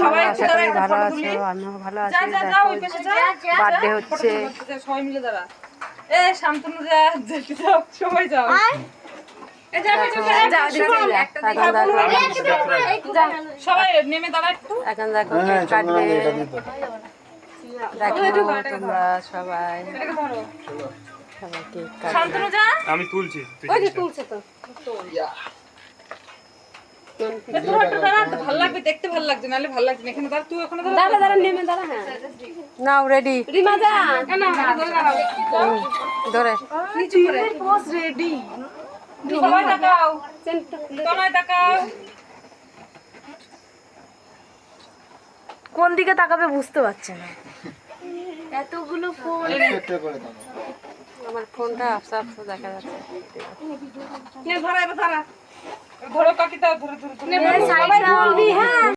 সবাই আশা করি ভালো আছো, আমিও ভালো আছি। বার্থডে হচ্ছে, সবাই মিলে দাঁড়া। এ শান্তনু যা, জেঠি যাও, সবাই যাও। সবাই নেমে দাঁড়া একটু। এখন দেখো কেক কাটবে, দেখো তোমরা সবাই সবাই কেক কাটবে। শান্তনু যা, আমি তুলছি। ওই যে তুলছে তো। ভালো লাগবে, দেখতে ভালো লাগছে, নাহলে ভালো লাগছে না। এখানে দাঁড়া, তুই ওখানে দাঁড়া, দাঁড়া নেমে দাঁড়া। হ্যাঁ নাও রেডি, রিমা যা, না ধরে দাঁড়াও, ধরে নিচু করে পোজ রেডি। সবাই তাকাও, সবাই তাকাও। কোন দিকে তাকাবে বুঝতে পারছে না, এতগুলো ফোন। আমার ফোনটা আফসা আফসা দেখা যাচ্ছে। ধরো কাকি, দাও, ধরে ধরে। সাইড দাও। হ্যাঁ